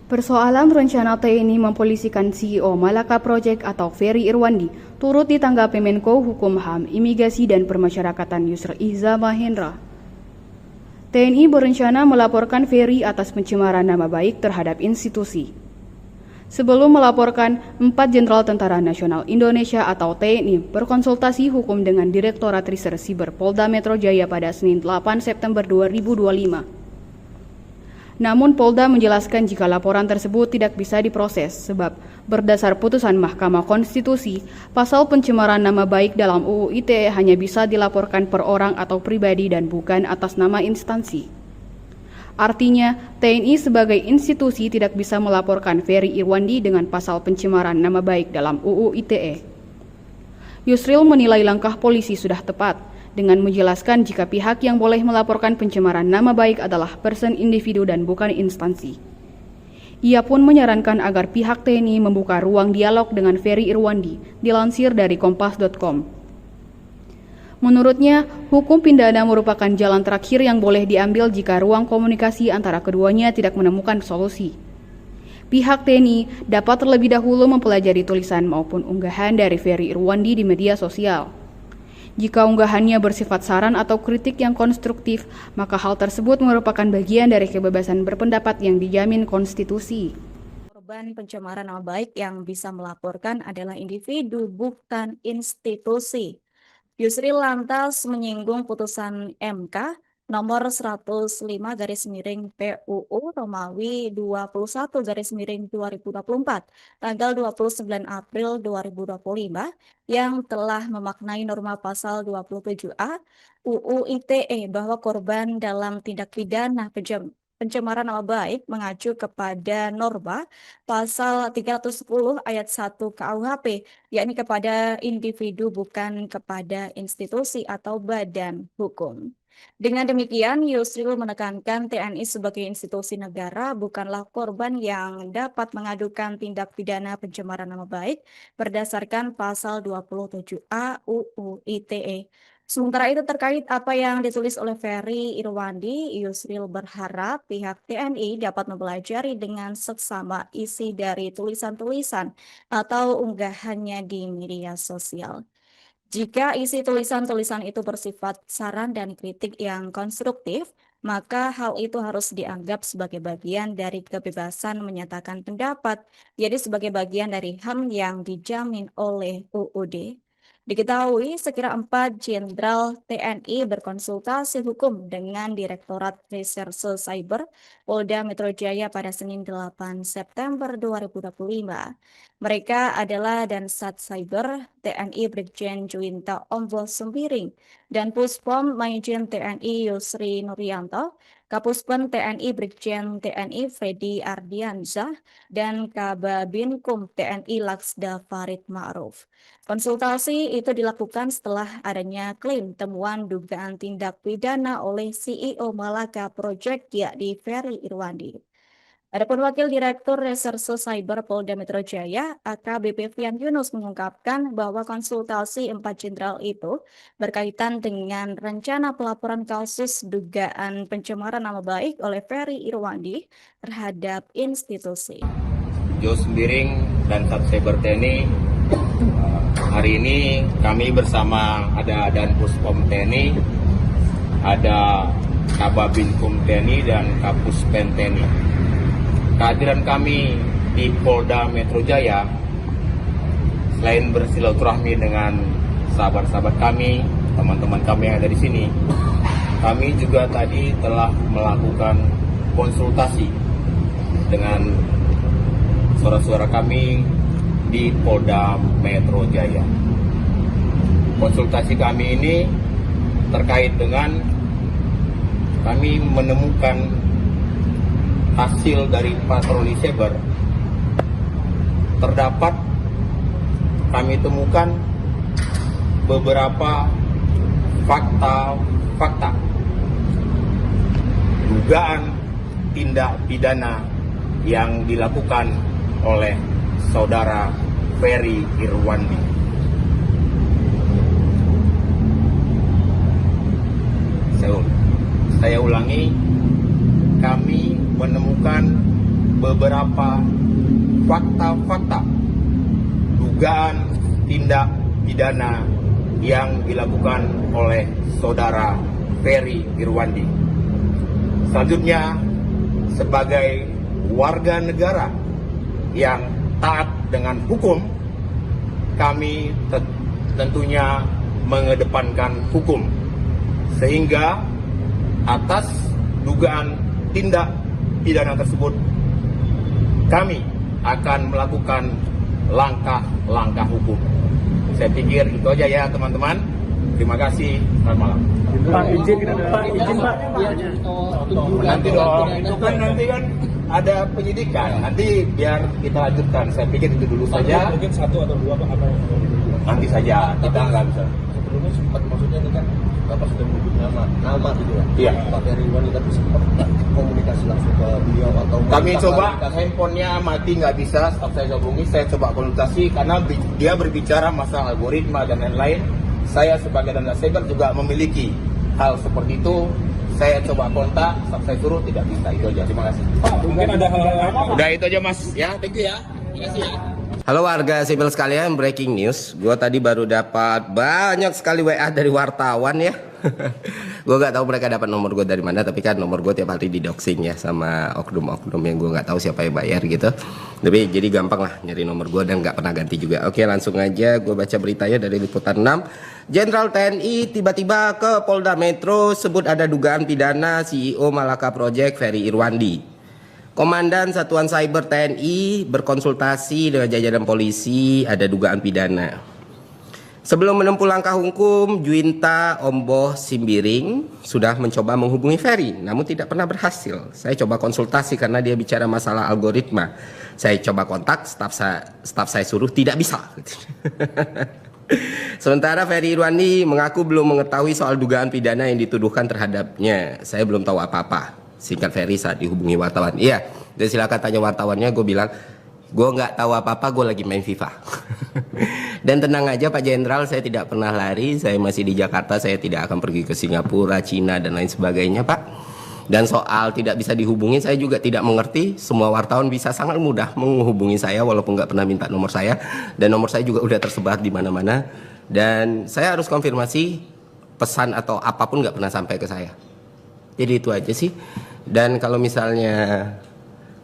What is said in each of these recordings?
Persoalan rencana TNI mempolisikan CEO Malaka Project atau Ferry Irwandi turut ditanggapi Menko Hukum HAM, Imigrasi dan Permasyarakatan Yusril Iza Mahendra. TNI berencana melaporkan Ferry atas pencemaran nama baik terhadap institusi. Sebelum melaporkan, 4 Jenderal Tentara Nasional Indonesia atau TNI berkonsultasi hukum dengan Direktorat Reserse Siber Polda Metro Jaya pada Senin 8 September 2025. Namun Polda menjelaskan jika laporan tersebut tidak bisa diproses sebab berdasar putusan Mahkamah Konstitusi, pasal pencemaran nama baik dalam UU ITE hanya bisa dilaporkan per orang atau pribadi dan bukan atas nama instansi. Artinya, TNI sebagai institusi tidak bisa melaporkan Ferry Irwandi dengan pasal pencemaran nama baik dalam UU ITE. Yusril menilai langkah polisi sudah tepat dengan menjelaskan jika pihak yang boleh melaporkan pencemaran nama baik adalah person individu dan bukan instansi. Ia pun menyarankan agar pihak TNI membuka ruang dialog dengan Ferry Irwandi, dilansir dari kompas.com. Menurutnya, hukum pidana merupakan jalan terakhir yang boleh diambil jika ruang komunikasi antara keduanya tidak menemukan solusi. Pihak TNI dapat terlebih dahulu mempelajari tulisan maupun unggahan dari Ferry Irwandi di media sosial. Jika unggahannya bersifat saran atau kritik yang konstruktif, maka hal tersebut merupakan bagian dari kebebasan berpendapat yang dijamin konstitusi. Korban pencemaran nama baik yang bisa melaporkan adalah individu, bukan institusi. Yusril lantas menyinggung putusan MK nomor 105/PUU Romawi 21/2024 tanggal 29 April 2025 yang telah memaknai norma pasal 27A UU ITE bahwa korban dalam tindak pidana pencemaran nama baik mengacu kepada norma pasal 310 ayat 1 KUHP, yakni kepada individu bukan kepada institusi atau badan hukum. Dengan demikian, Yusril menekankan TNI sebagai institusi negara bukanlah korban yang dapat mengadukan tindak pidana pencemaran nama baik berdasarkan pasal 27A UU ITE. Sementara itu terkait apa yang ditulis oleh Ferry Irwandi, Yusril berharap pihak TNI dapat mempelajari dengan seksama isi dari tulisan-tulisan atau unggahannya di media sosial. Jika isi tulisan-tulisan itu bersifat saran dan kritik yang konstruktif, maka hal itu harus dianggap sebagai bagian dari kebebasan menyatakan pendapat, jadi sebagai bagian dari HAM yang dijamin oleh UUD. Diketahui sekira 4 Jenderal TNI berkonsultasi hukum dengan Direktorat Reserse Cyber Polda Metro Jaya pada Senin 8 September 2025. Mereka adalah Dansat Cyber TNI Brigjen Juwinta Ombo Sembiring dan Puspom Majen TNI Yusri Nuryanto, Kapuspen TNI Brigjen TNI Freddy Ardiansyah, dan Kababinkum TNI Laksda Farid Ma'ruf. Konsultasi itu dilakukan setelah adanya klaim temuan dugaan tindak pidana oleh CEO Malaka Project yakni Ferry Irwandi. Adapun Wakil Direktur Reserse Cyber Polda Metro Jaya, AKBP Fian Yunus mengungkapkan bahwa konsultasi 4 jenderal itu berkaitan dengan rencana pelaporan kasus dugaan pencemaran nama baik oleh Ferry Irwandi terhadap institusi. Jo Sembiring dan Sat Cyber TNI, hari ini kami bersama ada Danpuspom TNI, ada Kababinkum TNI dan Kapuspen TNI. Kehadiran kami di Polda Metro Jaya, selain bersilaturahmi dengan sahabat-sahabat kami, teman-teman kami yang ada di sini, kami juga tadi telah melakukan konsultasi dengan suara-suara kami di Polda Metro Jaya. Konsultasi kami ini terkait dengan kami menemukan hasil dari patroli cyber. Terdapat kami temukan beberapa fakta dugaan tindak pidana yang dilakukan oleh saudara Ferry Irwandi. Saya ulangi, kami menemukan beberapa fakta-fakta dugaan tindak pidana yang dilakukan oleh saudara Ferry Irwandi. Selanjutnya, sebagai warga negara yang taat dengan hukum, kami tentunya mengedepankan hukum, sehingga atas dugaan tindak pidana tersebut kami akan melakukan langkah-langkah hukum. Saya pikir itu aja ya teman-teman. Terima kasih. Selamat malam. Pak, izin Pak. Nanti dong, itu kan nanti kan ada penyidikan. Nanti biar kita lanjutkan. Saya pikir itu dulu saja. Mungkin 1 atau 2 Pak, apa yang Nanti saja. Kita nggak bisa. sebelumnya sempat, maksudnya ini kan Bapak sudah menyebut nama gitu ya. Iya. Pak Ferry Irwandi, tapi sempat nggak komunikasi langsung ke beliau atau Kami minta coba, klarifikasi? handphonenya mati nggak bisa, setelah saya hubungi, saya coba konsultasi karena dia berbicara masalah algoritma dan lain-lain. Saya sebagai dana cyber juga memiliki hal seperti itu. Saya coba kontak, setelah saya suruh tidak bisa. Itu aja, terima kasih. Mungkin ada hal-hal lain. Udah itu aja mas, ya thank you ya. Terima kasih ya. Halo warga sipil sekalian, breaking news. Gue tadi baru dapat banyak sekali WA dari wartawan ya. Gue gak tahu mereka dapat nomor gue dari mana, tapi kan nomor gue tiap hari didoxing ya sama oknum-oknum yang gue gak tahu siapa yang bayar gitu. Tapi jadi gampang lah nyari nomor gue dan gak pernah ganti juga. Oke, langsung aja gue baca beritanya dari Liputan 6. Jenderal TNI tiba-tiba ke Polda Metro sebut ada dugaan pidana CEO Malaka Project Ferry Irwandi. Komandan Satuan Cyber TNI berkonsultasi dengan jajaran polisi, ada dugaan pidana. Sebelum menempuh langkah hukum, Juwinta Omboh Simbiring sudah mencoba menghubungi Ferry, namun tidak pernah berhasil. Saya coba konsultasi karena dia bicara masalah algoritma. Saya coba kontak, staf saya suruh tidak bisa. Sementara Ferry Irwandi mengaku belum mengetahui soal dugaan pidana yang dituduhkan terhadapnya. Saya belum tahu apa-apa. Singkat Ferry saat dihubungi wartawan. Iya, dan silakan tanya wartawannya. Gue bilang, gue nggak tahu apa-apa, gue lagi main FIFA. Dan tenang aja Pak Jenderal, saya tidak pernah lari. Saya masih di Jakarta, saya tidak akan pergi ke Singapura, Cina, dan lain sebagainya Pak. Dan soal tidak bisa dihubungi, saya juga tidak mengerti. Semua wartawan bisa sangat mudah menghubungi saya walaupun nggak pernah minta nomor saya. Dan nomor saya juga udah tersebar di mana-mana. Dan saya harus konfirmasi, pesan atau apapun nggak pernah sampai ke saya. Jadi itu aja sih. Dan kalau misalnya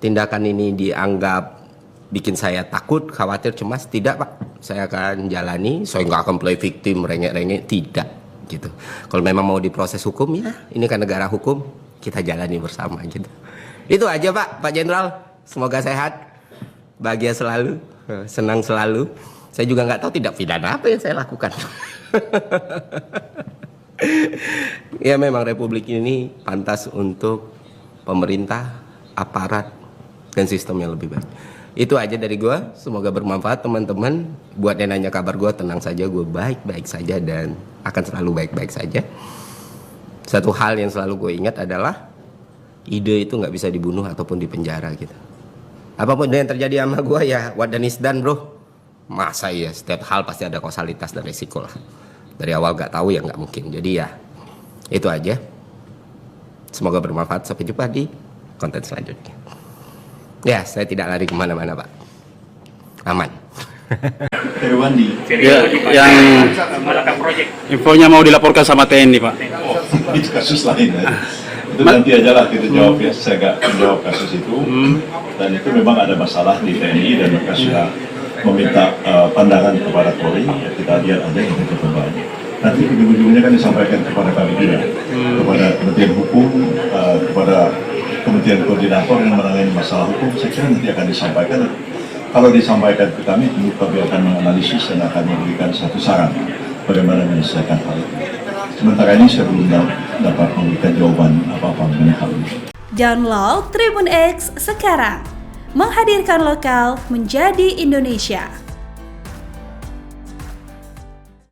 tindakan ini dianggap bikin saya takut, khawatir, cemas, tidak Pak. Saya akan jalani, saya nggak akan play victim, rengek-rengek, tidak gitu. Kalau memang mau diproses hukum ya, ini kan negara hukum, kita jalani bersama gitu. Itu aja Pak Jenderal. Semoga sehat, bahagia selalu, senang selalu. Saya juga nggak tahu tindak pidana apa yang saya lakukan. Ya memang Republik ini pantas untuk pemerintah, aparat, dan sistem yang lebih baik. Itu aja dari gue, semoga bermanfaat teman-teman. Buat yang nanya kabar gue, tenang saja, gue baik-baik saja dan akan selalu baik-baik saja. Satu hal yang selalu gue ingat adalah ide itu gak bisa dibunuh ataupun dipenjara gitu. Apapun yang terjadi sama gue ya wadan isdan bro. Masa ya setiap hal pasti ada kausalitas dan resiko lah. Dari awal gak tahu ya gak mungkin. Jadi ya itu aja. Semoga bermanfaat. Sampai jumpa di konten selanjutnya. Ya, saya tidak lari kemana-mana Pak. Aman. Irwandi. Ya, yang infonya mau dilaporkan sama TNI Pak. Oh, itu kasus lain ya. Itu nanti aja lah kita jawab ya. Saya nggak menjawab kasus itu. Dan itu memang ada masalah di TNI dan mereka sudah meminta pandangan kepada Polri. Ya, kita lihat aja, kita coba aja. Nanti ujung-ujungnya kan disampaikan kepada kami juga, kepada Kementerian Hukum, kepada Kementerian Koordinator yang menangani masalah hukum. Saya kira nanti akan disampaikan. Kalau disampaikan ke kami, tentu kami akan menganalisis dan akan memberikan satu saran bagaimana menyelesaikan hal itu. Sementara ini saya belum dapat memberikan jawaban apa-apa mengenai hal ini. Download Tribun X sekarang, menghadirkan lokal menjadi Indonesia.